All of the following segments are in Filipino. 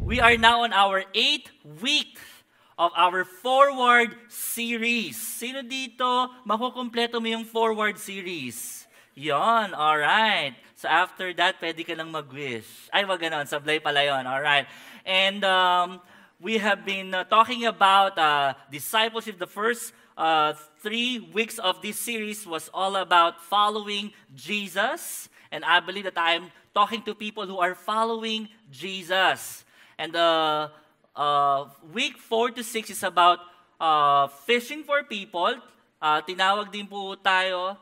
We are now on our 8th week of our Forward series. Sino dito makukumpleto mo yung Forward series? Yon, alright. So after that, pwede ka nang mag-wish. Ay, wag ganon, sablay pala yun, alright. And we have been talking about discipleship. The first 3 weeks of this series was all about following Jesus. And I believe that I'm talking to people who are following Jesus. And week 4 to 6 is about fishing for people. Tinawag din po tayo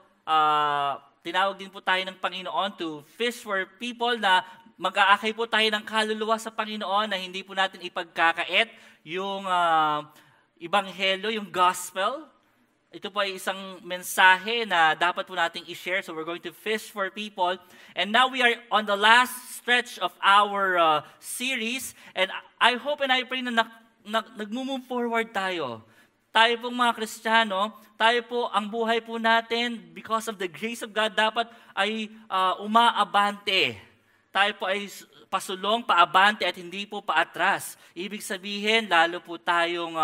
ng Panginoon to fish for people na mag-aakay po tayo ng kaluluwa sa Panginoon na hindi po natin ipagkakait yung ebanghelyo, yung gospel. Ito po ay isang mensahe na dapat po nating i-share. So we're going to fish for people. And now we are on the last stretch of our series. And I hope and I pray na nag-move forward tayo. Tayo pong mga Kristiyano, tayo po, ang buhay po natin, because of the grace of God, dapat ay umaabante. Tayo po ay pasulong, paabante at hindi po paatras. Ibig sabihin, lalo po tayong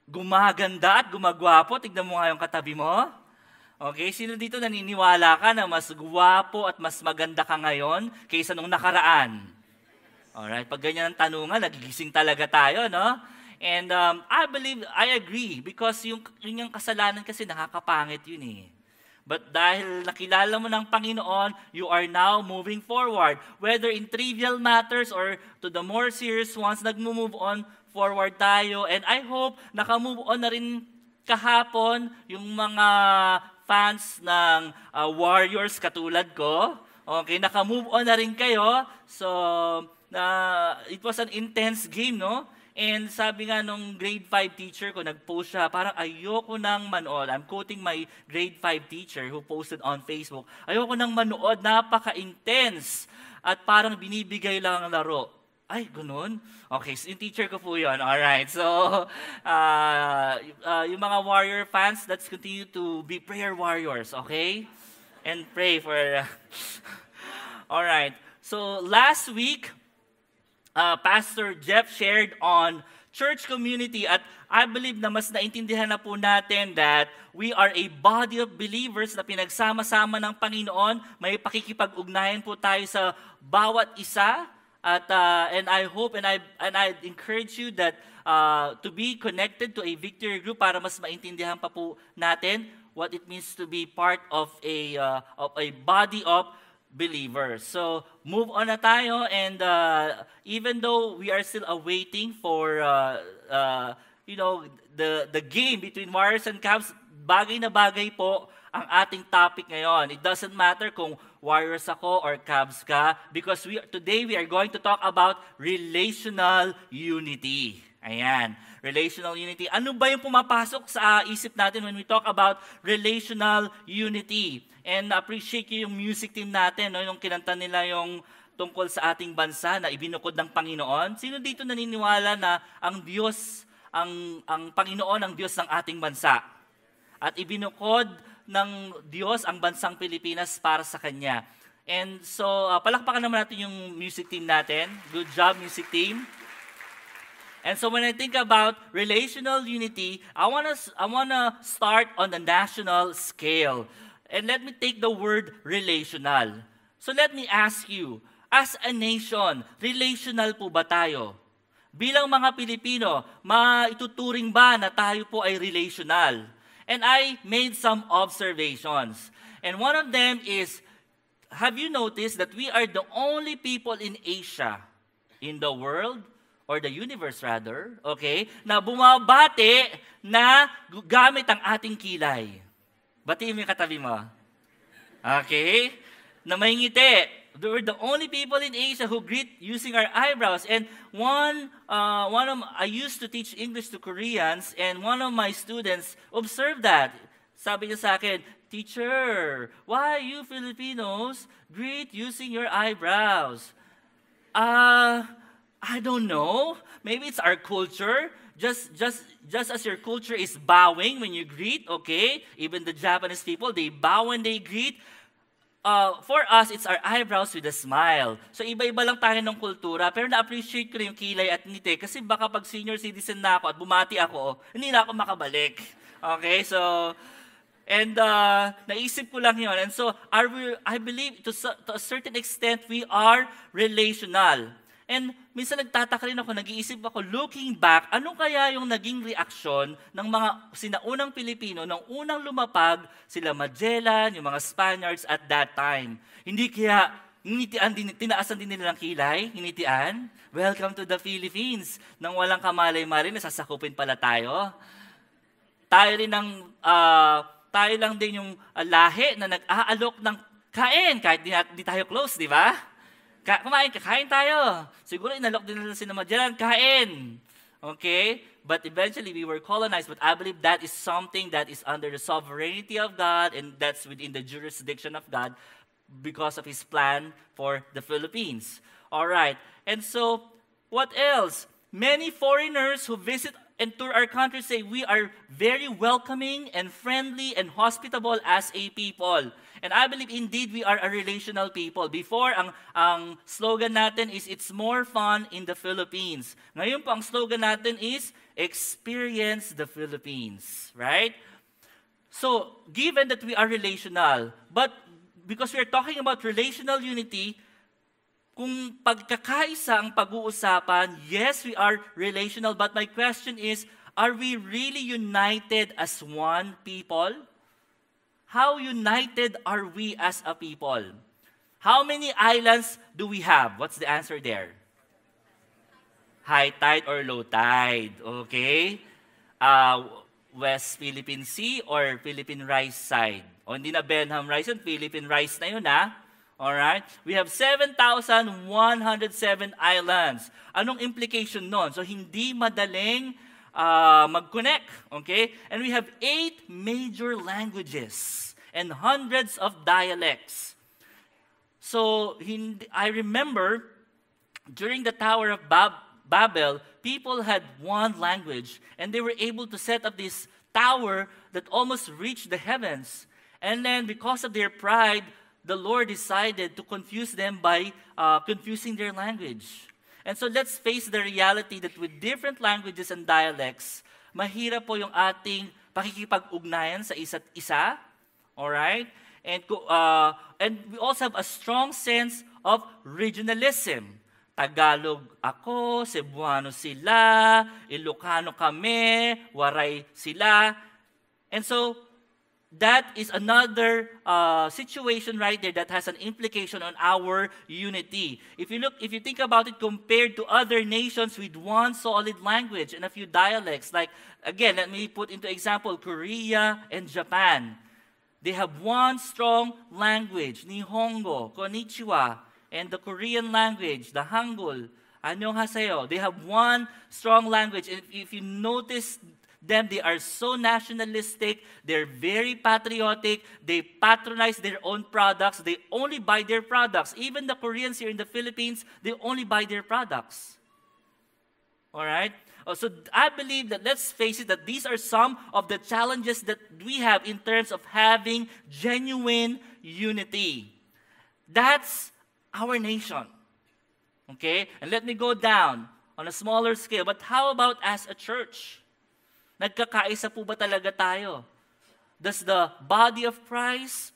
gumaganda at gumagwapo. Tignan mo nga yung katabi mo. Okay, sino dito naniniwala ka na mas gwapo at mas maganda ka ngayon kaysa nung nakaraan? Alright, pag ganyan ang tanungan, nagigising talaga tayo, no? And I agree because yung kasalanan kasi nakakapangit yun eh. But dahil nakilala mo ng Panginoon, you are now moving forward. Whether in trivial matters or to the more serious ones, nag-move on forward tayo. And I hope naka-move on na rin kahapon yung mga fans ng Warriors katulad ko. Okay, naka-move on na rin kayo. So, it was an intense game, no? And sabi nga nung grade 5 teacher ko, nag-post siya, parang ayoko nang manood. I'm quoting my grade 5 teacher who posted on Facebook. Ayoko nang manood, napaka-intense. At parang binibigay lang ang laro. Ay, ganun? Okay, so yung teacher ko po yun. Alright, so yung mga Warrior fans, let's continue to be prayer warriors, okay? And pray for... Alright, so last week, Pastor Jeff shared on church community at I believe na mas naintindihan na po natin that we are a body of believers na pinagsama-sama ng Panginoon. May pakikipag-ugnayan po tayo sa bawat isa at and I hope and I encourage you that to be connected to a victory group para mas maintindihan pa po natin what it means to be part of a body of believers. So, move on na tayo and even though we are still awaiting for the game between Warriors and Cavs, bagay na bagay po ang ating topic ngayon. It doesn't matter kung Warriors ako or Cavs ka because today we are going to talk about relational unity. Ayan, relational unity. Ano ba yung pumapasok sa isip natin when we talk about relational unity? And appreciate yung music team natin, no? Yung kinanta nila yung tungkol sa ating bansa na ibinukod ng Panginoon. Sino dito naniniwala na ang Diyos, ang Panginoon ang Diyos ng ating bansa? At ibinukod ng Diyos ang bansang Pilipinas para sa Kanya. And so, palakpakan naman natin yung music team natin. Good job, music team. And so when I think about relational unity, I wanna start on the national scale. And let me take the word relational. So let me ask you, as a nation, relational po ba tayo? Bilang mga Pilipino, maituturing ba na tayo po ay relational? And I made some observations. And one of them is, have you noticed that we are the only people in Asia, in the world, or the universe rather, okay, na bumabati na gamit ang ating kilay? Batiin mo yung katabi mo. Okay? Na may ngiti. We're the only people in Asia who greet using our eyebrows. And I used to teach English to Koreans, and one of my students observed that. Sabi niya sa akin, "Teacher, why you Filipinos greet using your eyebrows?" I don't know. Maybe it's our culture. Just as your culture is bowing when you greet, okay? Even the Japanese people, they bow when they greet. for us, it's our eyebrows with a smile. So iba-iba lang tayo ng kultura, pero na-appreciate ko rin yung kilay at ngiti kasi baka pag senior citizen na ako at bumati ako, hindi na ako makabalik. Okay, so, and naisip ko lang yun. And so, I believe to a certain extent, we are relational. And minsan nagtataka rin ako, nag-iisip ako, looking back, ano kaya yung naging reaksyon ng mga sinaunang Pilipino nang unang lumapag sila Magellan, yung mga Spaniards at that time? Hindi kaya tinaasan din nila ng kilay, hinitian? Welcome to the Philippines. Nang walang kamalay-malay, nasasakupin pala tayo. Tayo lang din yung lahi na nag-aalok ng kain kahit di tayo close, di ba? Kain tayo. Siguro inalok din nila sila Magellan, kain. Okay? But eventually we were colonized. But I believe that is something that is under the sovereignty of God and that's within the jurisdiction of God because of His plan for the Philippines. All right. And so, what else? Many foreigners who visit and tour our country say we are very welcoming and friendly and hospitable as a people. And I believe indeed we are a relational people. Before, ang slogan natin is, it's more fun in the Philippines. Ngayon po, ang slogan natin is, experience the Philippines. Right? So, given that we are relational, but because we are talking about relational unity, kung pagkakaisa ang pag-uusapan, yes, we are relational, but my question is, are we really united as one people? How united are we as a people? How many islands do we have? What's the answer there? High tide or low tide, okay? West Philippine Sea or Philippine Rice side? O hindi na Benham Rice yun, Philippine Rice na yun, ha? Alright? We have 7,107 islands. Anong implication nun? So, hindi madaling mag-connect. Okay? And we have 8 major languages and hundreds of dialects. So, I remember, during the Tower of Babel, people had one language, and they were able to set up this tower that almost reached the heavens. And then, because of their pride, the Lord decided to confuse them by confusing their language. And so let's face the reality that with different languages and dialects, mahirap po yung ating pakikipag-ugnayan sa isa't isa. Alright? And we also have a strong sense of regionalism. Tagalog ako, Cebuano sila, Ilocano kami, Waray sila. And so, that is another situation right there that has an implication on our unity. If you think about it compared to other nations with one solid language and a few dialects, like, again, let me put into example, Korea and Japan. They have one strong language, Nihongo, Konnichiwa, and the Korean language, the Hangul, Annyeonghaseyo. They have one strong language. And if you notice them, they are so nationalistic, they're very patriotic, they patronize their own products, they only buy their products. Even the Koreans here in the Philippines, they only buy their products. All right? So I believe that, let's face it, that these are some of the challenges that we have in terms of having genuine unity. That's our nation. Okay? And let me go down on a smaller scale. But how about as a church? Nagkakaisa po ba talaga tayo? Does the body of Christ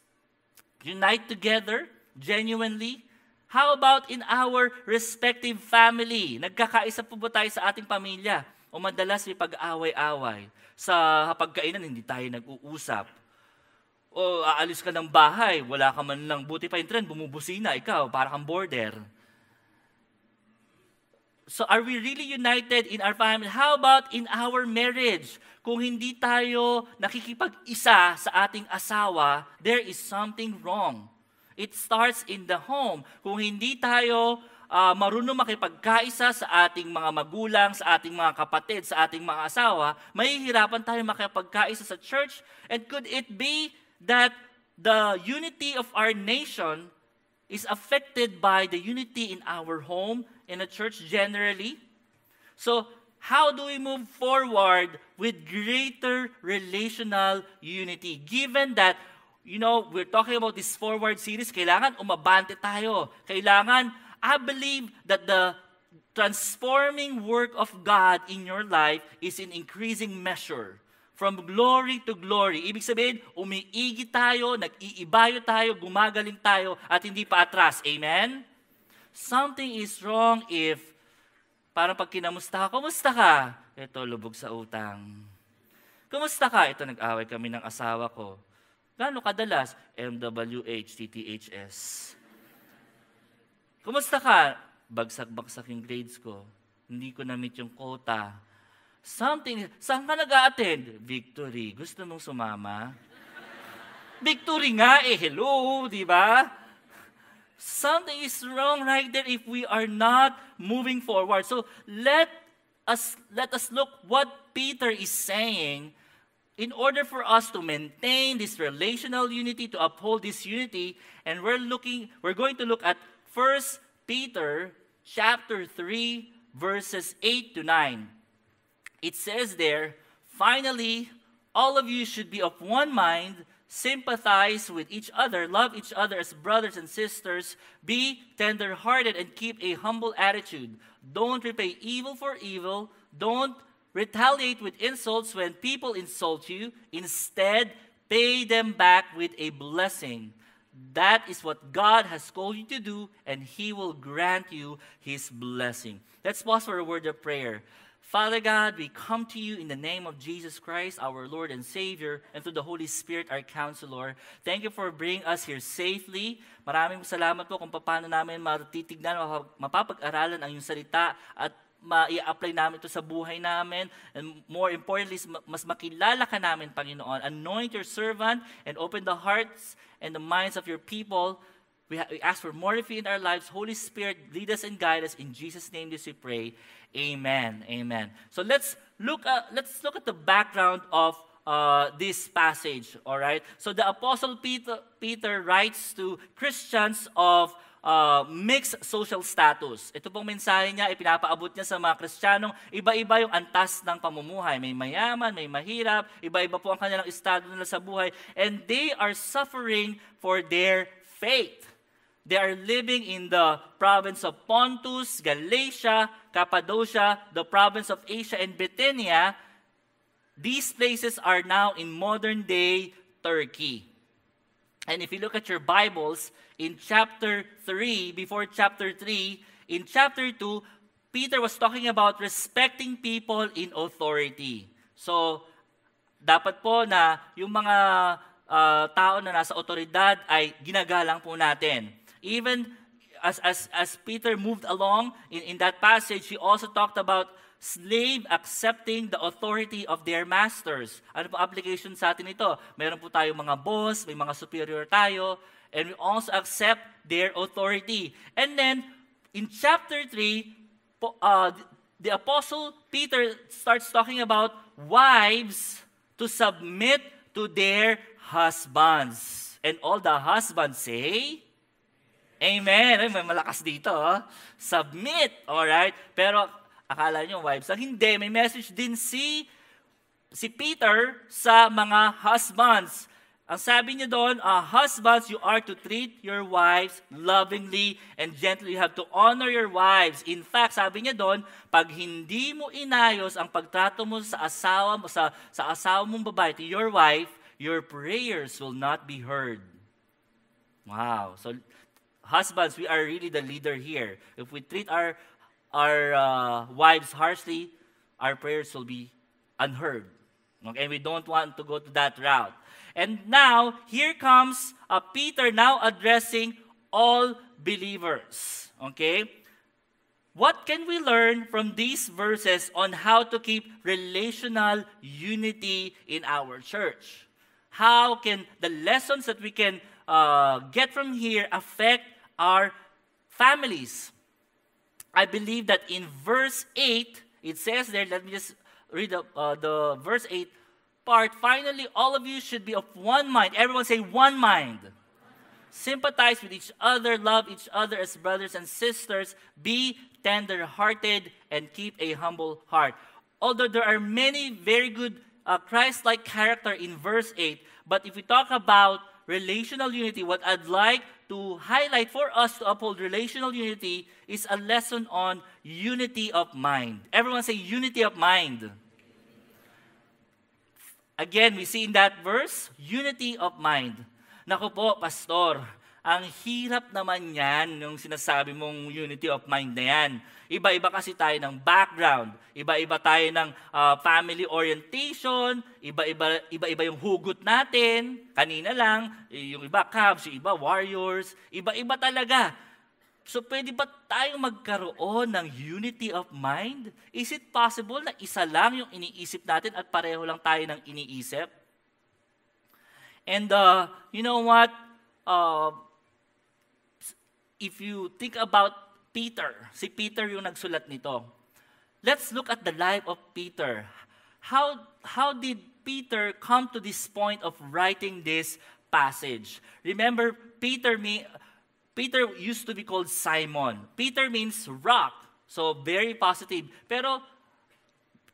unite together genuinely? How about in our respective family? Nagkakaisa po ba tayo sa ating pamilya? O madalas may pag-away-away? Sa hapagkainan, hindi tayo nag-uusap. O aalis ka ng bahay, wala ka man lang, buti pa yung trend, bumubusina, ikaw, para kang border. So are we really united in our family? How about in our marriage? Kung hindi tayo nakikipag-isa sa ating asawa, there is something wrong. It starts in the home. Kung hindi tayo marunong makipagkaisa sa ating mga magulang, sa ating mga kapatid, sa ating mga asawa, mahihirapan tayo makipagkaisa sa church. And could it be that the unity of our nation is affected by the unity in our home, in the church generally? So, how do we move forward with greater relational unity? Given that we're talking about this forward series, kailangan umabante tayo. Kailangan, I believe that the transforming work of God in your life is in increasing measure. From glory to glory. Ibig sabihin, umiigi tayo, nag-iibayo tayo, gumagaling tayo, at hindi pa atras. Amen? Something is wrong if, parang pag kinamusta ka, kumusta ka? Ito, lubog sa utang. Kumusta ka? Ito, nag-away kami ng asawa ko. Gano'ng kadalas? MWH, TTHS. Kumusta ka? Bagsak-bagsak yung grades ko. Hindi ko na-meet yung quota. Saan ka nag-a-attend? Victory. Gusto mong sumama? Victory nga hello, di ba? Something is wrong right there if we are not moving forward. So let us look what Peter is saying in order for us to maintain this relational unity, to uphold this unity. And we're going to look at 1 Peter chapter 3, verses 8 to 9. It says there, finally, all of you should be of one mind, sympathize with each other, love each other as brothers and sisters, be tender-hearted and keep a humble attitude. Don't repay evil for evil. Don't retaliate with insults when people insult you. Instead, pay them back with a blessing. That is what God has called you to do, and He will grant you His blessing. Let's pause for a word of prayer. Father God, we come to you in the name of Jesus Christ, our Lord and Savior, and through the Holy Spirit, our Counselor. Thank you for bringing us here safely. Maraming salamat po kung paano namin matitignan, mapapag-aralan ang iyong salita at ma-i-apply namin ito sa buhay namin. And more importantly, mas makilala ka namin, Panginoon. Anoint your servant and open the hearts and the minds of your people. We ask for more of you in our lives. Holy Spirit, lead us and guide us. In Jesus' name this we pray. Amen. Amen. So let's look at the background of this passage. All right. So the Apostle Peter writes to Christians of mixed social status. Ito pong mensahe niya, ipinapaabot niya sa mga Kristiyanong iba-iba yung antas ng pamumuhay. May mayaman, may mahirap, iba-iba po ang kanilang estado nila sa buhay. And they are suffering for their faith. They are living in the province of Pontus, Galatia, Cappadocia, the province of Asia, and Bithynia. These places are now in modern-day Turkey. And if you look at your Bibles, in chapter 3, before chapter 3, in chapter 2, Peter was talking about respecting people in authority. So, dapat po na yung mga tao na nasa otoridad ay ginagalang po natin. Even as Peter moved along in that passage, he also talked about slave accepting the authority of their masters. Ano po application sa atin ito? Meron po tayong mga boss, may mga superior tayo, and we also accept their authority. And then, in chapter 3, the Apostle Peter starts talking about wives to submit to their husbands. And all the husbands say, Amen. Ay, may malakas dito. Submit. Alright? Pero akala nyo, wives, hindi. May message din si Peter sa mga husbands. Ang sabi niya doon, husbands, you are to treat your wives lovingly and gently. You have to honor your wives. In fact, sabi niya doon, pag hindi mo inayos ang pagtrato mo sa asawa mo, sa asawa mong babae, to your wife, your prayers will not be heard. Wow. So, husbands, we are really the leader here. If we treat our wives harshly, our prayers will be unheard. Okay, we don't want to go to that route. And now, here comes Peter now addressing all believers. Okay? What can we learn from these verses on how to keep relational unity in our church? How can the lessons that we can get from here affect our families? I believe that in verse 8, it says there, let me just read the verse 8 part. Finally, all of you should be of one mind. Everyone say one mind. Sympathize with each other, love each other as brothers and sisters, be tender-hearted, and keep a humble heart. Although there are many very good Christ-like character in verse 8, but if we talk about relational unity, what I'd like to highlight for us to uphold relational unity is a lesson on unity of mind. Everyone say unity of mind. Again, we see in that verse, unity of mind. Naku po, pastor, ang hirap naman yan, yung sinasabi mong unity of mind na yan. Iba-iba kasi tayo ng background, iba-iba tayo ng family orientation, iba-iba yung hugot natin. Kanina lang, yung iba Cavs, yung iba Warriors, iba-iba talaga. So pwede ba tayong magkaroon ng unity of mind? Is it possible na isa lang yung iniisip natin at pareho lang tayo ng iniisip? And you know what? If you think about Peter, si Peter yung nagsulat nito. Let's look at the life of Peter. How did Peter come to this point of writing this passage? Remember, Peter used to be called Simon. Peter means rock. So, very positive. Pero,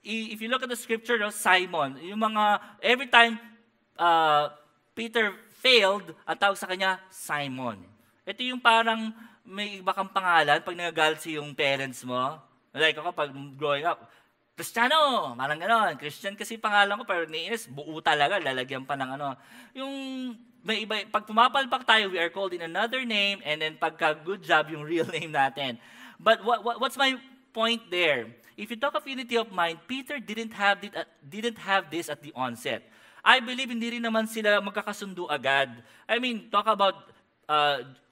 if you look at the scripture, no, Simon, yung mga, every time Peter failed, ang tawag sa kanya, Simon. Ito yung parang may iba kang pangalan pag nagagalit si yung parents mo. Like ako, pag growing up, Cristiano, parang gano'n. Christian kasi pangalan ko, pero niinis, buo talaga, lalagyan pa ng ano. Yung may iba, pag pumapalpak tayo, we are called in another name, and then pagka good job, yung real name natin. But what's my point there? If you talk of unity of mind, Peter didn't have this at the onset. I believe hindi rin naman sila magkakasundo agad. I mean, talk about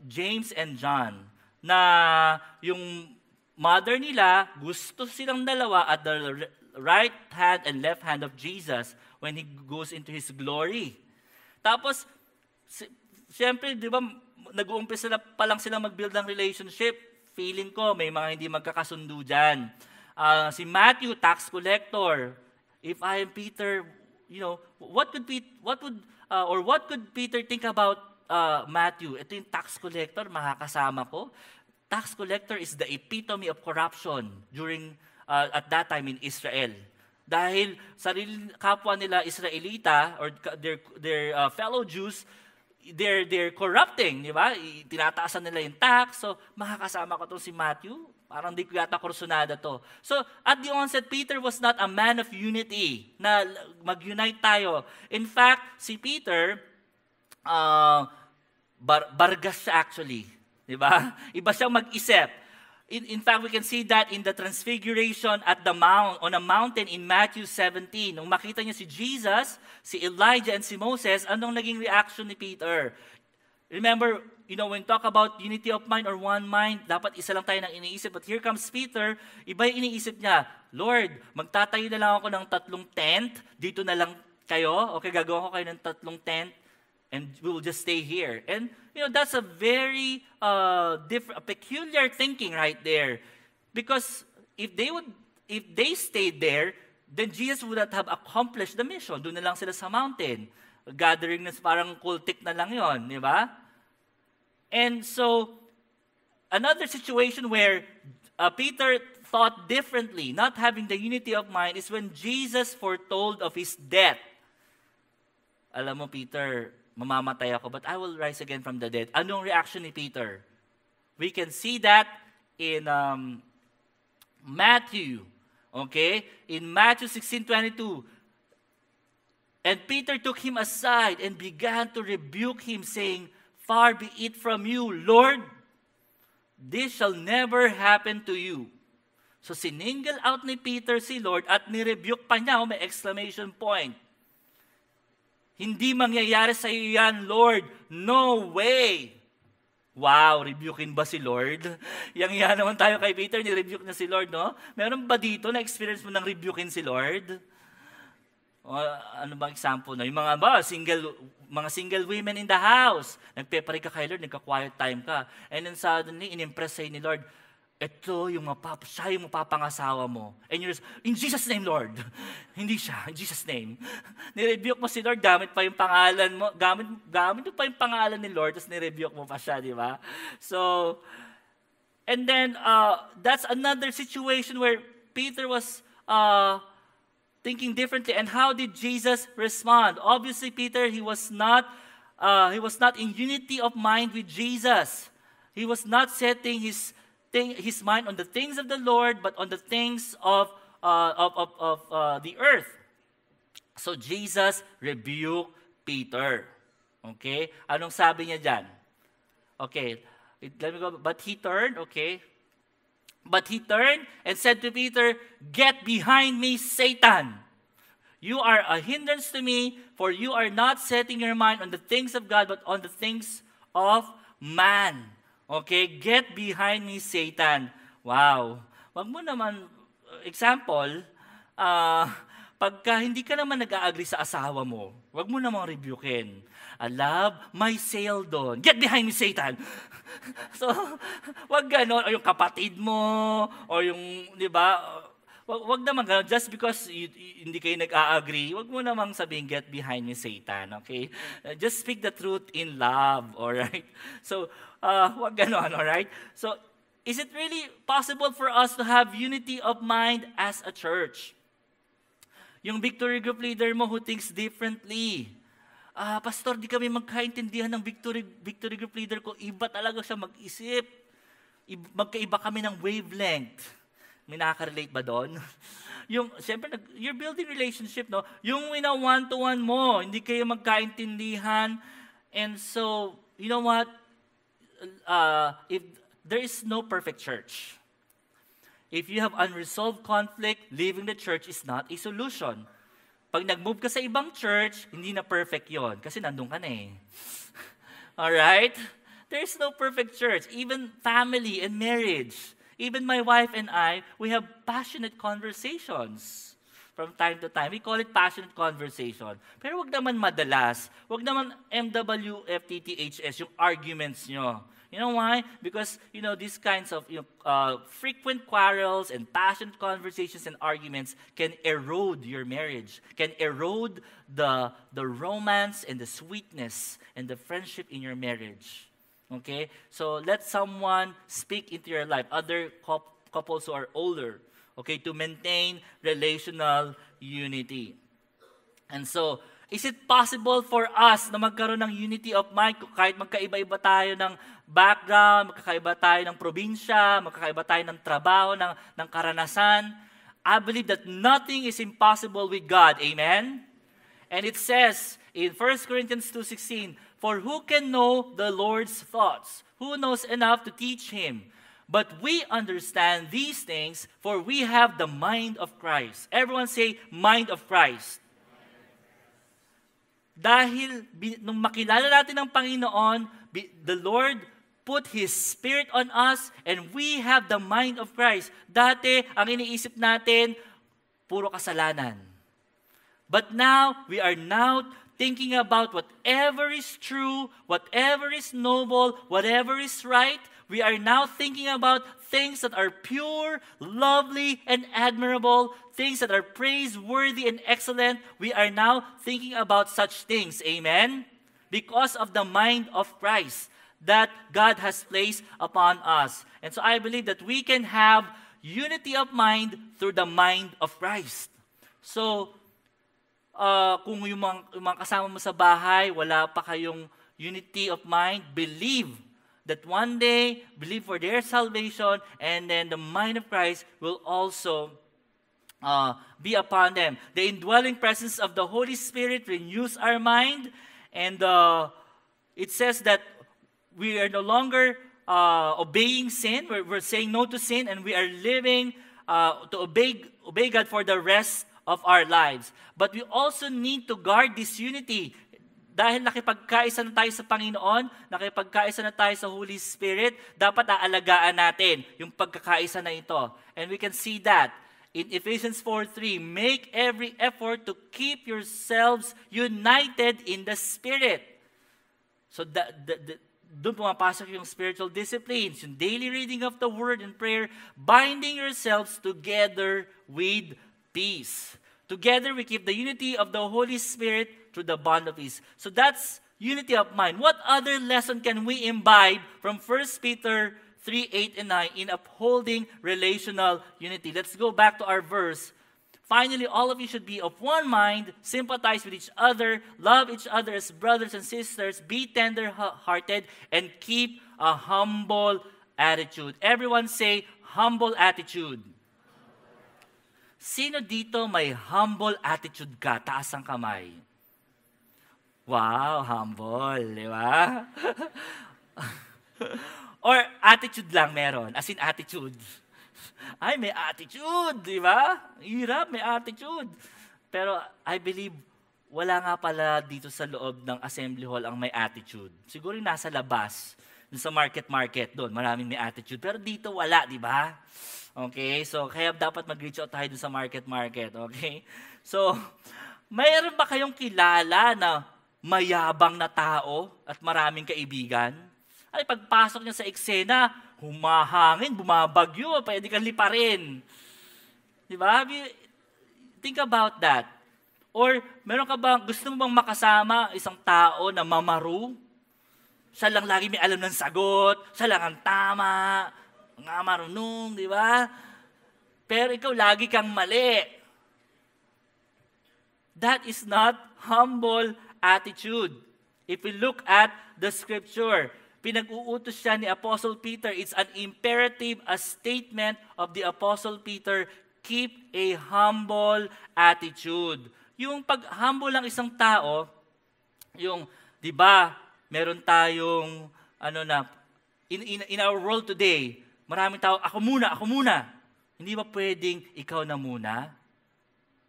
James and John, na yung mother nila, gusto silang dalawa at the right hand and left hand of Jesus when He goes into His glory. Tapos, siyempre, di ba, nag-uumpisa na pa lang silang mag-build ng relationship. Feeling ko, may mga hindi magkakasundo dyan. Si Matthew, tax collector. If I am Peter, you know, what could Peter think about Matthew? Ito yung tax collector, makakasama ko. Tax collector is the epitome of corruption during at that time in Israel. Dahil sarili kapwa nila Israelita or their fellow Jews, they're corrupting, di ba? Tinataasan nila yung tax. So makakasama ko tong si Matthew. Parang di ko yata kursunada to. So at the onset, Peter was not a man of unity na mag-unite tayo. In fact, si Peter, bargas siya actually. Diba? Iba siyang mag-isip. In fact, we can see that in the transfiguration at the on a mountain in Matthew 17. Nung makita niya si Jesus, si Elijah, and si Moses, anong naging reaction ni Peter? Remember, you know, when talk about unity of mind or one mind, dapat isa lang tayo ng iniisip. But here comes Peter, iba yung iniisip niya, Lord, magtatayo na lang ako ng 3 tent, dito na lang kayo, okay, gagawa ko kayo ng 3 tent, and we will just stay here. And, you know, that's a very peculiar thinking right there. Because if they stayed there, then Jesus would not have accomplished the mission. Doon na lang sila sa mountain. Gathering na parang cultic na lang yon, di ba? And so, another situation where Peter thought differently, not having the unity of mind, is when Jesus foretold of His death. Alam mo, Peter, mamamatay ako, but I will rise again from the dead. Anong reaction ni Peter? We can see that in Matthew. Okay? In Matthew 16:22. And Peter took him aside and began to rebuke him, saying, Far be it from you, Lord, this shall never happen to you. So siningle out ni Peter si Lord at nirebuke pa niya, may exclamation point. Hindi mangyayari sa iyo yan, Lord. No way. Wow, rebukein ba si Lord? Yang naman tayo kay Peter, ni-rebuke na si Lord, no? Meron ba dito na experience mo ng rebukein si Lord? O, ano bang example na? Yung mga single women in the house. Nagpe-pray ka kay Lord, nagka-quiet time ka. And then suddenly, in-impress sa'yo ni Lord, ito yung siya yung mapapangasawa mo. And you're just, in Jesus' name, Lord. Hindi siya, in Jesus' name. Nirebuke mo si Lord, gamit pa yung pangalan mo, gamit mo pa yung pangalan ni Lord, tapos nirebuke mo pa siya, di ba? So, and then, that's another situation where Peter was thinking differently. And how did Jesus respond? Obviously, Peter, he was not he was not in unity of mind with Jesus. He was not setting his mind on the things of the Lord, but on the things of the earth. So Jesus rebuked Peter. Okay? Anong sabi niya dyan? Okay, let me go. But he turned, okay? But he turned and said to Peter, "Get behind me, Satan. You are a hindrance to me, for you are not setting your mind on the things of God, but on the things of man." Okay, get behind me, Satan. Wow. Wag mo naman, example, pagka hindi ka naman nag-a-agree sa asawa mo, wag mo namang rebukein. Love, may sale doon. Get behind me, Satan. So, wag ganon. O yung kapatid mo, o yung, di ba, wag naman ganon. Just because hindi kayo nag-a-agree, wag mo namang sabihin, get behind me, Satan. Okay? Just speak the truth in love. Alright? So, wag ganon. Alright? So, is it really possible for us to have unity of mind as a church? Yung victory group leader mo who thinks differently. Pastor, di kami magkaintindihan ng victory group leader ko. Iba talaga siya mag-isip. Magkaiba kami ng wavelength. May nakaka-relate ba doon? Yung, siyempre, you're building relationship, no? Yung one-to-one mo, hindi kayo magkaintindihan. And so, you know what? If there is no perfect church. If you have unresolved conflict, leaving the church is not a solution. Pag nag-move ka sa ibang church, hindi na perfect yon kasi nandun ka na eh. Alright? There's no perfect church. Even family and marriage. Even my wife and I, we have passionate conversations from time to time. We call it passionate conversation. Pero wag naman madalas. Wag naman MWFTTHS, yung arguments nyo. You know why? Because, these kinds of frequent quarrels and passionate conversations and arguments can erode your marriage, can erode the romance and the sweetness and the friendship in your marriage. Okay? So let someone speak into your life, other couples who are older, okay, to maintain relational unity. And so, is it possible for us na magkaroon ng unity of mind kahit magkaiba-iba tayo ng background, magkakaiba tayo ng probinsya, magkakaiba tayo ng trabaho, ng karanasan? I believe that nothing is impossible with God. Amen? And it says in 1 Corinthians 2:16, "For who can know the Lord's thoughts? Who knows enough to teach Him? But we understand these things, for we have the mind of Christ." Everyone say, mind of Christ. Dahil nung makilala natin ang Panginoon, the Lord put His Spirit on us and we have the mind of Christ. Dati, ang iniisip natin, puro kasalanan. But now, we are now thinking about whatever is true, whatever is noble, whatever is right. We are now thinking about things that are pure, lovely, and admirable, things that are praiseworthy and excellent. We are now thinking about such things. Amen? Because of the mind of Christ that God has placed upon us. And so I believe that we can have unity of mind through the mind of Christ. So, kung yung mga kasama mo sa bahay, wala pa kayong unity of mind, believe that one day, believe for their salvation, and then the mind of Christ will also be upon them. The indwelling presence of the Holy Spirit renews our mind, and it says that we are no longer obeying sin. We're saying no to sin, and we are living to obey God for the rest of our lives. But we also need to guard this unity. Dahil nakipagkaisa na tayo sa Panginoon, nakipagkaisa na tayo sa Holy Spirit, dapat aalagaan natin yung pagkakaisa na ito. And we can see that in Ephesians 4:3, "Make every effort to keep yourselves united in the Spirit." So doon pumapasok yung spiritual disciplines, yung daily reading of the Word and prayer, binding yourselves together with peace. Together we keep the unity of the Holy Spirit through the bond of peace. So that's unity of mind. What other lesson can we imbibe from 1 Peter 3:8 and 9 in upholding relational unity? Let's go back to our verse, Finally, all of you should be of one mind, sympathize with each other, love each other as brothers and sisters, be tender-hearted, and keep a humble attitude. Everyone say, humble attitude. Sino dito may humble attitude ka? Taas ang kamay. Wow, humble, di ba? Or attitude lang meron, as in attitude. Ay, may attitude, di ba? Hirap, may attitude. Pero I believe, wala nga pala dito sa loob ng assembly hall ang may attitude. Siguro yung nasa labas, sa market doon, maraming may attitude. Pero dito wala, di ba? Okay, so kaya dapat mag-reach out tayo dun sa market, okay? So, mayroon ba kayong kilala na mayabang na tao at maraming kaibigan? Ay, pagpasok niya sa eksena, humahangin, bumabagyo, pwede kang liparin. Di ba? Think about that. Or, meron ka bang, gusto mo bang makasama isang tao na mamaru? Siya lang lagi may alam ng sagot, siya lang ang tama, nga marunong, di ba? Pero ikaw lagi kang mali. That is not humble attitude. If we look at the scripture, pinag-uutos siya ni Apostle Peter. It's an imperative, a statement of the Apostle Peter, keep a humble attitude. Yung pag-humble ng isang tao, yung, di ba, meron tayong, in our world today, maraming tao, ako muna. Hindi ba pwedeng ikaw na muna?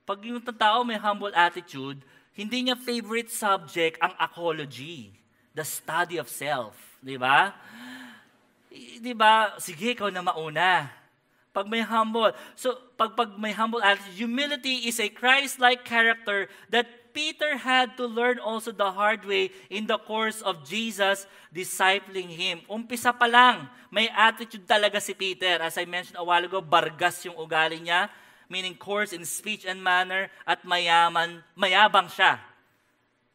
Pag yung tao may humble attitude, hindi niya favorite subject ang apology, the study of self. Di ba? Di ba? Sige, ikaw na mauna. Pag may humble. So, pag may humble attitude, humility is a Christ-like character that Peter had to learn also the hard way in the course of Jesus discipling him. Umpisa pa lang, may attitude talaga si Peter. As I mentioned a while ago, bargas yung ugali niya, meaning coarse in speech and manner, at mayabang siya.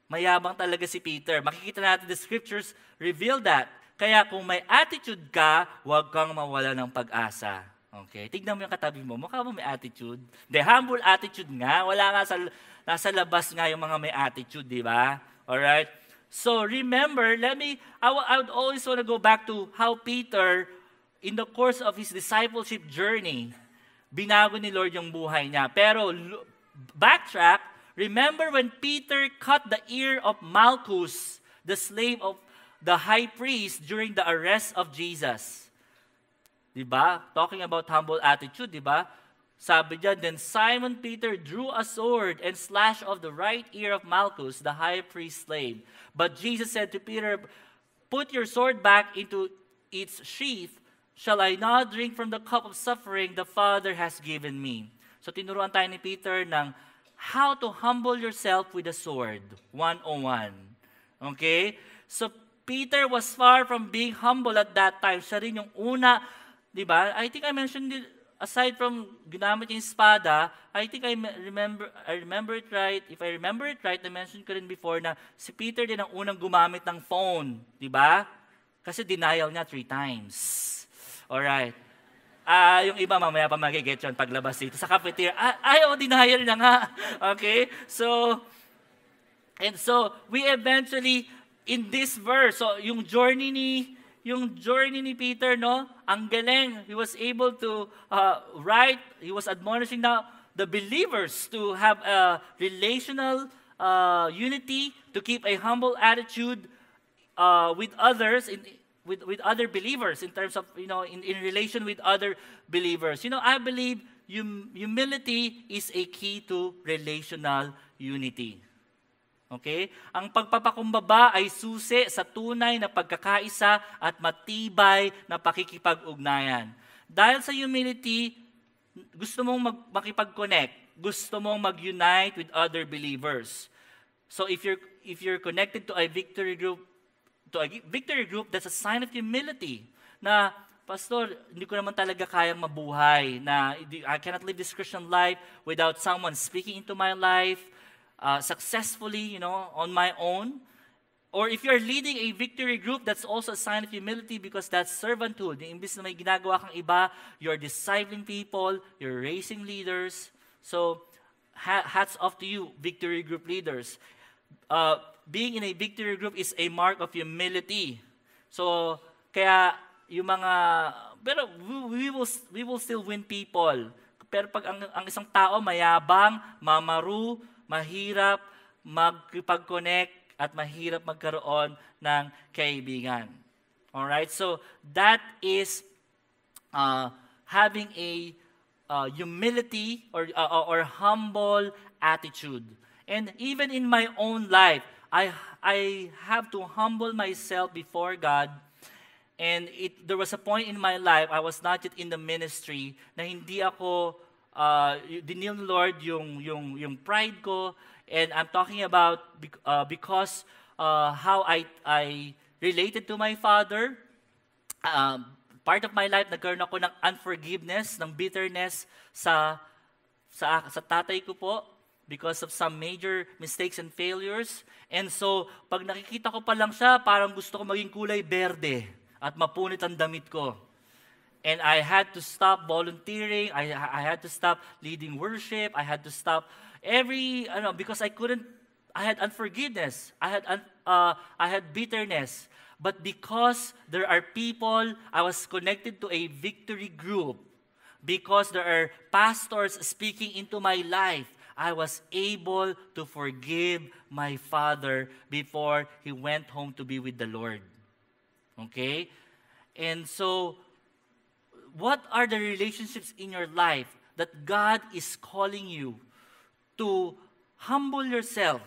Mayabang talaga si Peter. Makikita natin the scriptures reveal that. Kaya kung may attitude ka, huwag kang mawala ng pag-asa. Okay? Tignan mo yung katabi mo. Mukha mo may attitude. The humble attitude nga. Wala nga nasa labas nga yung mga may attitude, di ba? Alright? So remember, I would always want to go back to how Peter, in the course of his discipleship journey, binago ni Lord yung buhay niya. Pero backtrack, remember when Peter cut the ear of Malchus, the slave of the high priest during the arrest of Jesus. Diba? Talking about humble attitude, diba? Sabi diyan, then Simon Peter drew a sword and slashed off the right ear of Malchus, the high priest's slave. But Jesus said to Peter, put your sword back into its sheath. Shall I not drink from the cup of suffering the Father has given me? So tinuruan tayo ni Peter ng how to humble yourself with a sword. 101. Okay? So, Peter was far from being humble at that time. Siya rin yung una, di ba? I think I mentioned it, aside from ginamit yung espada, I think I remember it right. If I remember it right, I mentioned ko rin before na si Peter din ang unang gumamit ng phone. Di ba? Kasi denial niya 3 times. Alright. Yung iba mamaya pa magiget yun paglabas dito sa cafeteria. Denial na nga. Okay? So we eventually, in this verse, so yung journey ni Peter, no? Ang galing. He was able to write, he was admonishing now the believers to have a relational unity, to keep a humble attitude with others, with other believers in terms of, in relation with other believers. I believe humility is a key to relational unity. Okay? Ang pagpapakumbaba ay susi sa tunay na pagkakaisa at matibay na pakikipag-ugnayan. Dahil sa humility, gusto mong makipag-connect, gusto mong mag-unite with other believers. So if you're connected to a victory group, that's a sign of humility. Na, Pastor, hindi ko naman talaga kayang mabuhay. Na I cannot live this Christian life without someone speaking into my life successfully, on my own. Or if you're leading a victory group, that's also a sign of humility because that's servanthood. Imbis na may ginagawa kang iba, you're discipling people, you're raising leaders. So, hats off to you, victory group leaders. Being in a victory group is a mark of humility. So, kaya yung mga, pero we will still win people. Pero pag ang isang tao mayabang, mamaru, mahirap magkipag-connect at mahirap magkaroon ng kaibigan. Alright? So, that is having a humility or humble attitude. And even in my own life, I have to humble myself before God. And there was a point in my life, I was not yet in the ministry, na hindi ako dinil ng Lord yung pride ko. And I'm talking about because how I related to my father. Part of my life, nagkaroon ako ng unforgiveness, ng bitterness sa tatay ko po because of some major mistakes and failures. And so, pag nakikita ko pa lang siya, parang gusto ko maging kulay berde at mapunit ang damit ko. And I had to stop volunteering. I had to stop leading worship. I had to stop because I had unforgiveness. I had bitterness. But because there are people, I was connected to a victory group. Because there are pastors speaking into my life, I was able to forgive my father before he went home to be with the Lord. Okay? And so, what are the relationships in your life that God is calling you to humble yourself?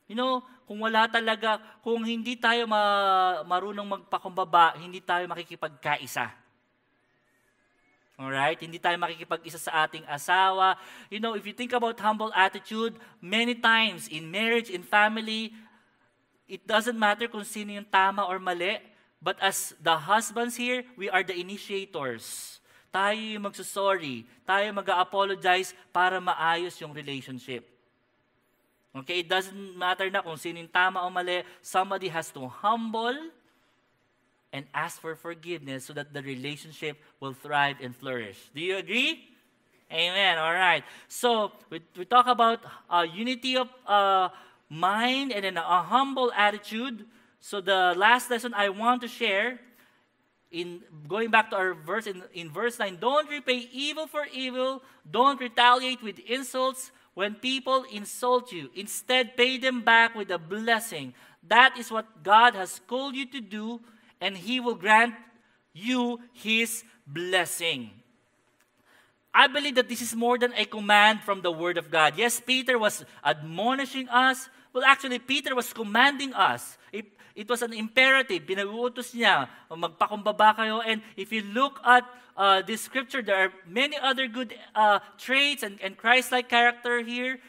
You know, kung hindi tayo marunong magpakumbaba, hindi tayo makikipagkaisa. Alright? Hindi tayo makikipag-isa sa ating asawa. You know, if you think about humble attitude, many times in marriage, in family, it doesn't matter kung sino yung tama or mali, but as the husbands here, we are the initiators. Tayo yung magsusorry. Tayo mag-apologize para maayos yung relationship. Okay, it doesn't matter na kung sino yung tama o mali. Somebody has to humble and ask for forgiveness so that the relationship will thrive and flourish. Do you agree? Amen. All right. So, we talk about unity of mind and then a humble attitude. So, the last lesson I want to share, going back to our verse, in verse 9, don't repay evil for evil, don't retaliate with insults. When people insult you, instead pay them back with a blessing. That is what God has called you to do, and He will grant you His blessing. I believe that this is more than a command from the Word of God. Yes, Peter was admonishing us. Well, actually, Peter was commanding us. It was an imperative. Pinag-uutos niya, magpakumbaba kayo. And if you look at this scripture, there are many other good traits and Christ-like character here.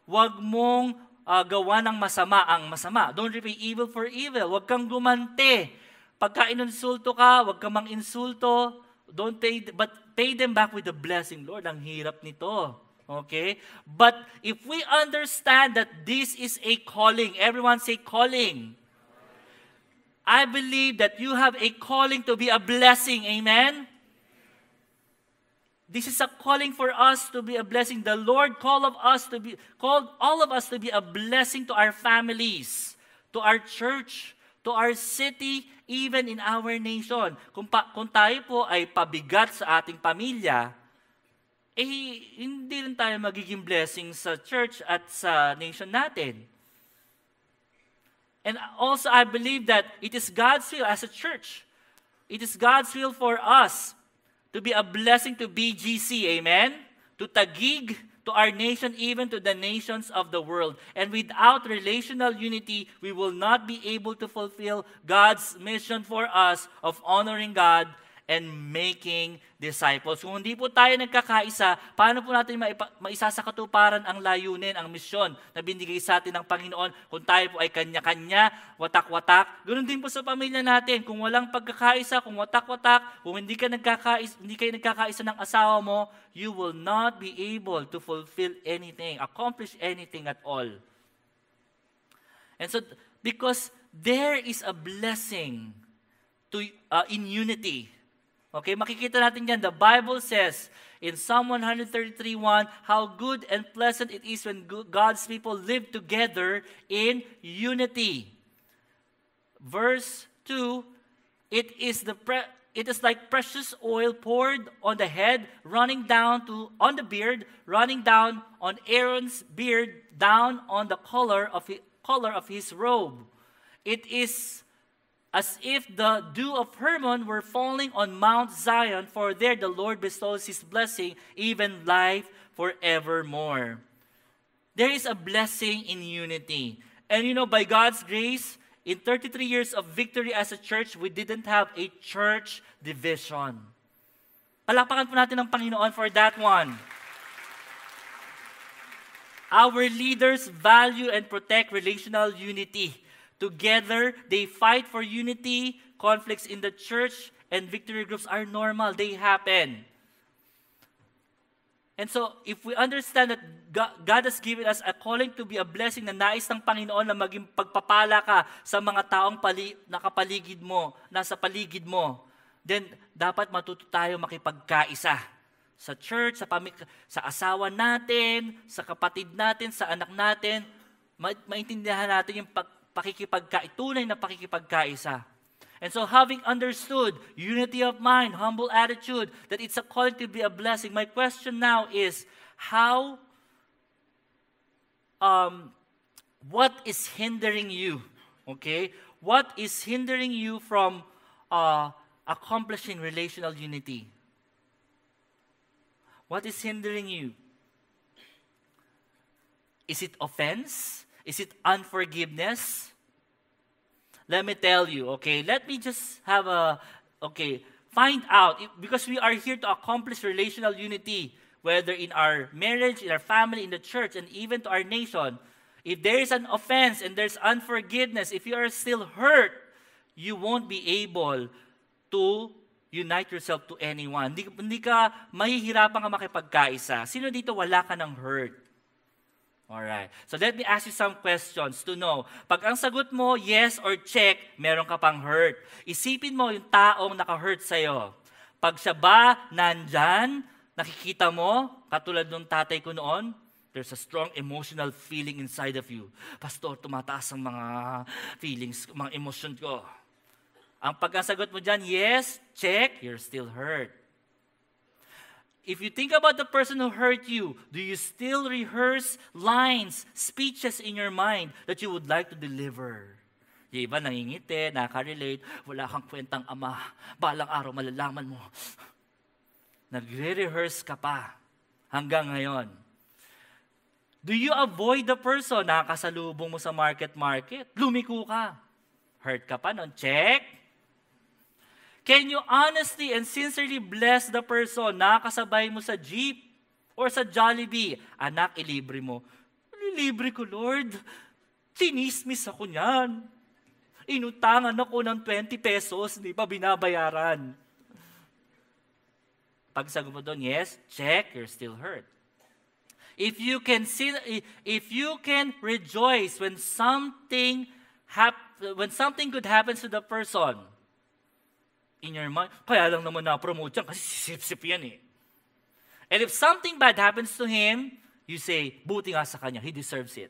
Huwag mong gawa ng masama ang masama. Don't repay evil for evil. Huwag kang gumante. Pagka insulto ka, huwag kang mang-insulto. But pay them back with a blessing. Lord, ang hirap nito. Okay? But if we understand that this is a calling, everyone say calling. I believe that you have a calling to be a blessing. Amen? This is a calling for us to be a blessing. The Lord called all of us to be a blessing to our families, to our church, to our city, even in our nation. Kung tayo po ay pabigat sa ating pamilya, hindi rin tayo magiging blessing sa church at sa nation natin. And also, I believe that it is God's will as a church. It is God's will for us to be a blessing to BGC, amen? To Taguig, to our nation, even to the nations of the world. And without relational unity, we will not be able to fulfill God's mission for us of honoring God and making disciples. Kung hindi po tayo nagkakaisa, paano po natin maisasakatuparan ang layunin, ang misyon na binigay sa atin ng Panginoon kung tayo po ay kanya-kanya, watak-watak? Ganun din po sa pamilya natin. Kung walang pagkakaisa, kung watak-watak, kung hindi kayo nagkakaisa ng asawa mo, you will not be able to fulfill anything, accomplish anything at all. And so, because there is a blessing in unity. Okay, makikita natin yan. The Bible says in Psalm 133:1, how good and pleasant it is when God's people live together in unity. Verse 2, it is like precious oil poured on the head, running down on the beard, running down on Aaron's beard, down on the collar of his robe. It is as if the dew of Hermon were falling on Mount Zion, for there the Lord bestows His blessing, even life forevermore. There is a blessing in unity. And by God's grace, in 33 years of victory as a church, we didn't have a church division. Palakpakan po natin ang Panginoon for that one. Our leaders value and protect relational unity. Together, they fight for unity. Conflicts in the church and victory groups are normal. They happen. And so, if we understand that God has given us a calling to be a blessing na nais ng Panginoon na maging pagpapala ka sa mga taong nakapaligid mo, nasa paligid mo, then dapat matuto tayo makipagkaisa. Sa church, sa asawa natin, sa kapatid natin, sa anak natin, maintindihan natin yung tunay na pakikipagkaisa. And so having understood unity of mind, humble attitude, that it's a calling to be a blessing, my question now is, what is hindering you? Okay? What is hindering you from accomplishing relational unity? What is hindering you? Is it offense? Is it unforgiveness? Let me tell you, okay? Let me just find out, because we are here to accomplish relational unity, whether in our marriage, in our family, in the church, and even to our nation. If there is an offense and there's unforgiveness, if you are still hurt, you won't be able to unite yourself to anyone. Hindi ka mahihirapan ka makipagkaisa. Sino dito wala ka ng hurt? Alright. So let me ask you some questions to know. Pag ang sagot mo, yes or check, meron ka pang hurt. Isipin mo yung taong naka-hurt sa'yo. Pag siya ba nandyan, nakikita mo, katulad ng tatay ko noon, there's a strong emotional feeling inside of you. Pastor, tumataas ang mga feelings, mga emotion ko. Ang pagkasagot mo dyan, yes, check, you're still hurt. If you think about the person who hurt you, do you still rehearse lines, speeches in your mind that you would like to deliver? Yung iba nangingiti, nakarelate, wala kang kwentang ama, balang araw malalaman mo. Nagre-rehearse ka pa hanggang ngayon. Do you avoid the person na kasalubong mo sa market? Lumiko ka. Hurt ka pa nun? Check. Can you honestly and sincerely bless the person na kasabay mo sa jeep or sa Jollibee? Anak, ilibre mo. Libre ko, Lord. Sinismis ako niyan. Inutangan ako ng 20 pesos, hindi pa binabayaran. Pag sagot mo doon, yes, check, you're still hurt. If you can rejoice when something good happens to the person, in your mind, kaya lang naman na-promote yan kasi sisip-sip yan eh. And if something bad happens to him, you say, buti nga sa kanya, he deserves it.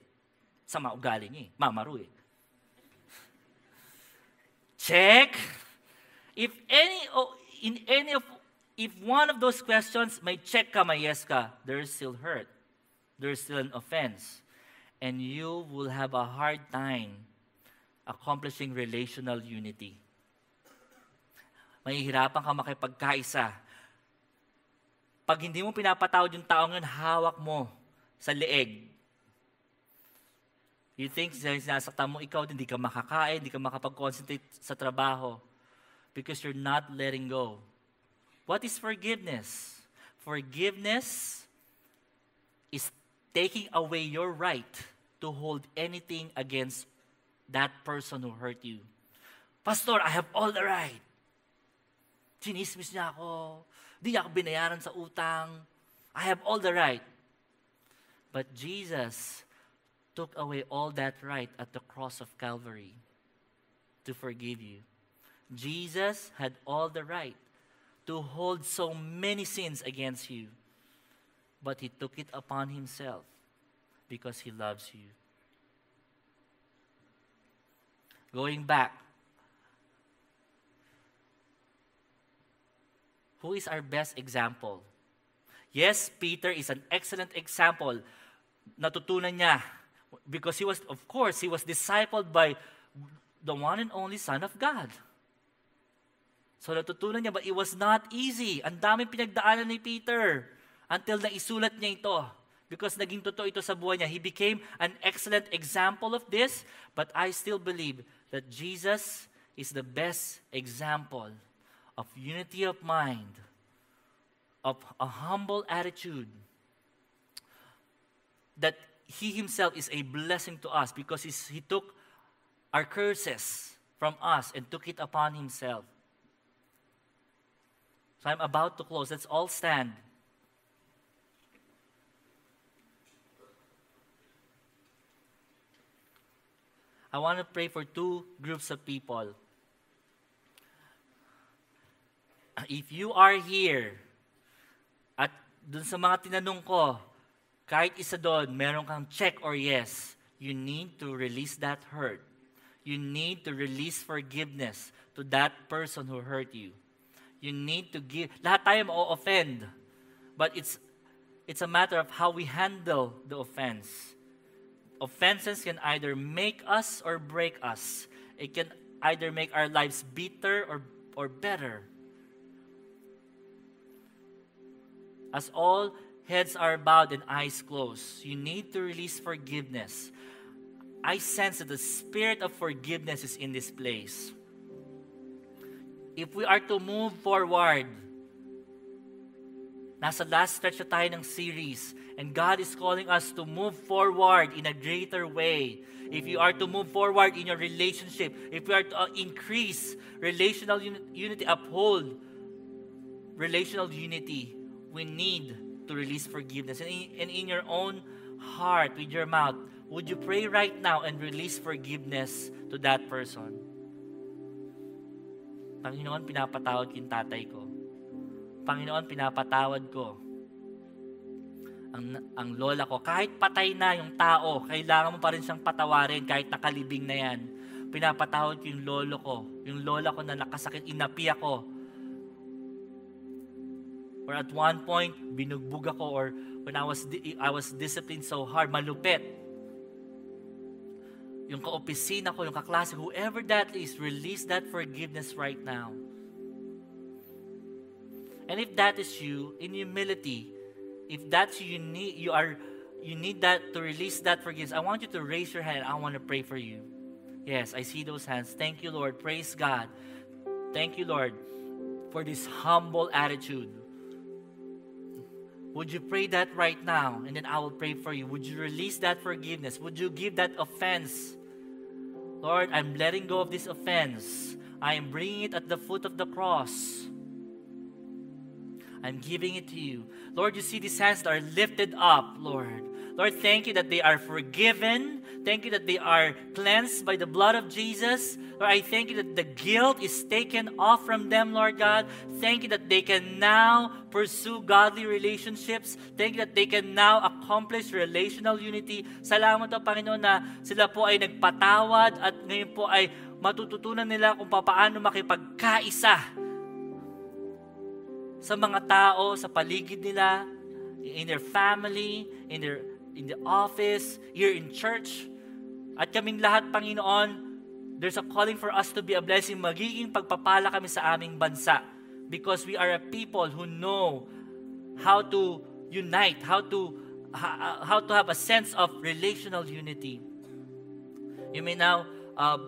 Sama ugali niya eh, mamaru eh. Check. If one of those questions, may check ka, may yes ka, there's still hurt. There's still an offense. And you will have a hard time accomplishing relational unity. Mahihirapan ka makipagkaisa. Pag hindi mo pinapatawad yung taong yun, hawak mo sa leeg. You think sinasaktan mo, ikaw hindi ka makakain, hindi ka makapag-concentrate sa trabaho because you're not letting go. What is forgiveness? Forgiveness is taking away your right to hold anything against that person who hurt you. Pastor, I have all the right. Sinismis niya ako. Di ako binayaran sa utang. I have all the right. But Jesus took away all that right at the cross of Calvary to forgive you. Jesus had all the right to hold so many sins against you. but He took it upon Himself because He loves you. Going back, who is our best example? Yes, Peter is an excellent example. Natutunan niya because he was discipled by the one and only Son of God. So natutunan niya, but it was not easy. Ang daming pinagdaanan ni Peter until naisulat niya ito. Because naging totoo ito sa buhay niya. He became an excellent example of this, but I still believe that Jesus is the best example of unity of mind, of a humble attitude, that He Himself is a blessing to us because He took our curses from us and took it upon Himself. So I'm about to close. Let's all stand. I want to pray for two groups of people. If you are here, at dun sa mga tinanong ko, kahit isa doon, meron kang check or yes, you need to release that hurt. You need to release forgiveness to that person who hurt you. You need to give. Lahat tayo ma-offend. But it's a matter of how we handle the offense. Offenses can either make us or break us. It can either make our lives bitter or better. As all heads are bowed and eyes closed, you need to release forgiveness. I sense that the spirit of forgiveness is in this place. If we are to move forward, nasa last stretch na tayo ng series, and God is calling us to move forward in a greater way. If you are to move forward in your relationship, if you are to increase relational unity, uphold relational unity, we need to release forgiveness. And in your own heart, with your mouth, would you pray right now and release forgiveness to that person? Panginoon, pinapatawad ko yung tatay ko. Panginoon, pinapatawad ko ang lola ko. Kahit patay na yung tao, kailangan mo pa rin siyang patawarin kahit nakalibing na yan. Pinapatawad ko yung lolo ko, yung lola ko na nakasakit, inapi ako. Or at one point, binugbog ako, or when I was disciplined so hard, malupit. Yung kaopisina ko, yung kaklase, whoever that is, release that forgiveness right now. And if that is you, in humility, if that's you need that to release that forgiveness, I want you to raise your hand. I want to pray for you. Yes, I see those hands. Thank you, Lord. Praise God. Thank you, Lord, for this humble attitude. Would you pray that right now? And then I will pray for you. Would you release that forgiveness? Would you give that offense? Lord, I'm letting go of this offense. I am bringing it at the foot of the cross. I'm giving it to you. Lord, you see these hands that are lifted up, Lord. Lord, thank you that they are forgiven. Thank you that they are cleansed by the blood of Jesus. Lord, I thank you that the guilt is taken off from them, Lord God. Thank you that they can now pursue godly relationships. Thank you that they can now accomplish relational unity. Salamat po, Panginoon, na sila po ay nagpatawad at ngayon po ay matututunan nila kung paano makipagkaisa sa mga tao, sa paligid nila, in their family, in the office, here in church. At kaming lahat, Panginoon, there's a calling for us to be a blessing. Magiging pagpapala kami sa aming bansa because we are a people who know how to unite, how to have a sense of relational unity. You may now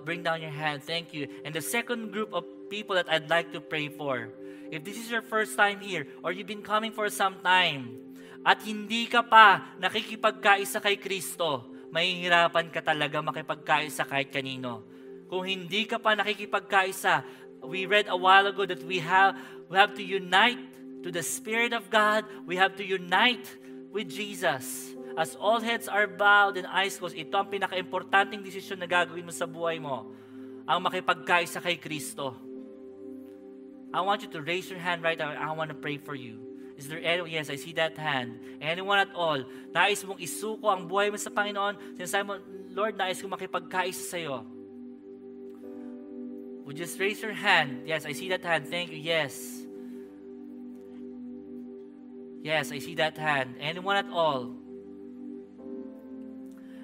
bring down your hand. Thank you. And the second group of people that I'd like to pray for, if this is your first time here or you've been coming for some time at hindi ka pa nakikipagkaisa kay Kristo, mahihirapan ka talaga makipagkaisa kahit kanino. Kung hindi ka pa nakikipagkaisa, we read a while ago that we have to unite to the Spirit of God. We have to unite with Jesus. As all heads are bowed and eyes closed, ito ang pinaka-importanting desisyon na gagawin mo sa buhay mo, ang makipagkaisa kay Kristo. I want you to raise your hand right now. I want to pray for you. Is there anyone? Yes, I see that hand. Anyone at all? Nais mong isuko ang buhay mo sa Panginoon? Sinasabi mo, Lord, nais ko makipagkaisa sa iyo. Would you just raise your hand? Yes, I see that hand. Thank you. Yes. Yes, I see that hand. Anyone at all?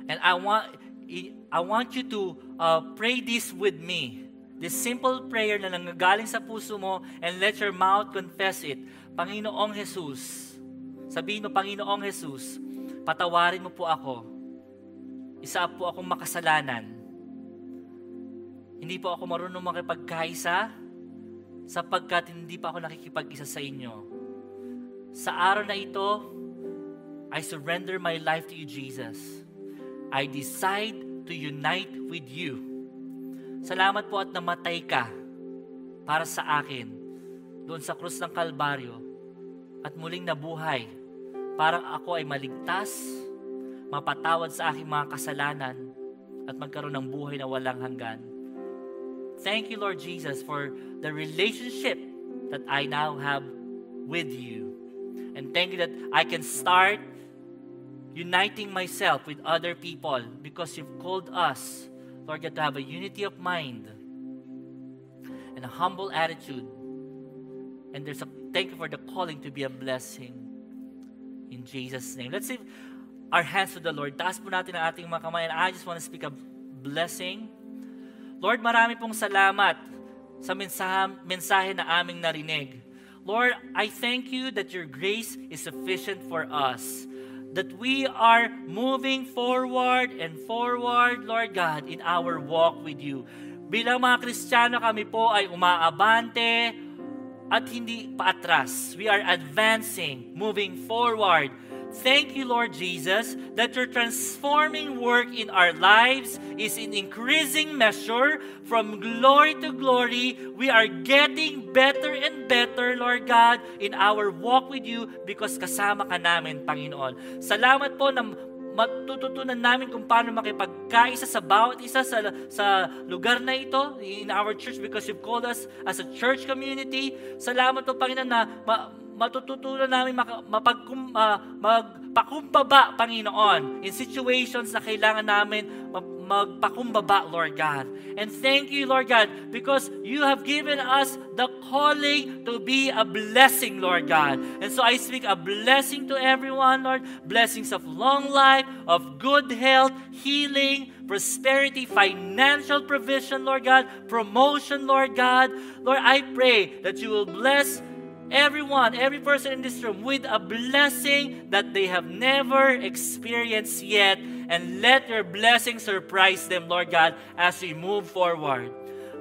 And I want you to pray this with me. This simple prayer na nanggagaling sa puso mo, and let your mouth confess it. Panginoong Jesus, sabihin mo, Panginoong Jesus, patawarin mo po ako. Isa po akong makasalanan. Hindi po ako marunong makipagkaisa sapagkat hindi pa ako nakikipag-isa sa inyo. Sa araw na ito, I surrender my life to you, Jesus. I decide to unite with you. Salamat po at namatay ka para sa akin doon sa krus ng Kalbaryo at muling nabuhay para ako ay maligtas, mapatawad sa aking mga kasalanan at magkaroon ng buhay na walang hanggan. Thank you, Lord Jesus, for the relationship that I now have with you. And thank you that I can start uniting myself with other people because you've called us, Lord God, to have a unity of mind and a humble attitude. And thank you for the calling to be a blessing. In Jesus' name. Let's lift our hands to the Lord. Taas po natin ang ating mga kamay. And I just want to speak a blessing. Lord, marami pong salamat sa mensahe na aming narinig. Lord, I thank you that your grace is sufficient for us. That we are moving forward and forward, Lord God, in our walk with you. Bilang mga Kristiyano, kami po ay umaabante at hindi paatras. We are advancing, moving forward. Thank you, Lord Jesus, that your transforming work in our lives is in increasing measure from glory to glory. We are getting better and better, Lord God, in our walk with you because kasama ka namin, Panginoon. Salamat po na matututunan namin kung paano makipagkaisa sa bawat isa sa lugar na ito, in our church, because you've called us as a church community. Salamat po, Panginoon, na matututunan namin magpakumbaba, Panginoon, in situations na kailangan namin magpakumbaba, Lord God. And thank you, Lord God, because you have given us the calling to be a blessing, Lord God. And so I speak a blessing to everyone, Lord, blessings of long life, of good health, healing, prosperity, financial provision, Lord God, promotion, Lord God. Lord, I pray that you will bless everyone, every person in this room with a blessing that they have never experienced yet. And let your blessing surprise them, Lord God, as we move forward.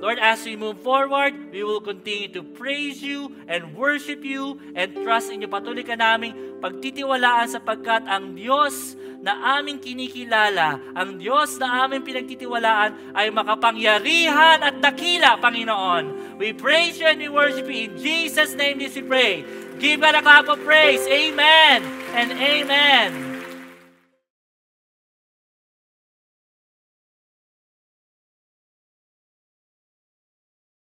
Lord, as we move forward, we will continue to praise you and worship you and trust in you. Patuloy ka naming pagtitiwalaan sapagkat ang Diyos na aming kinikilala, ang Diyos na aming pinagtitiwalaan ay makapangyarihan at dakila, Panginoon. We praise you and we worship you. In Jesus' name this we pray. Give God a clap of praise. Amen and amen.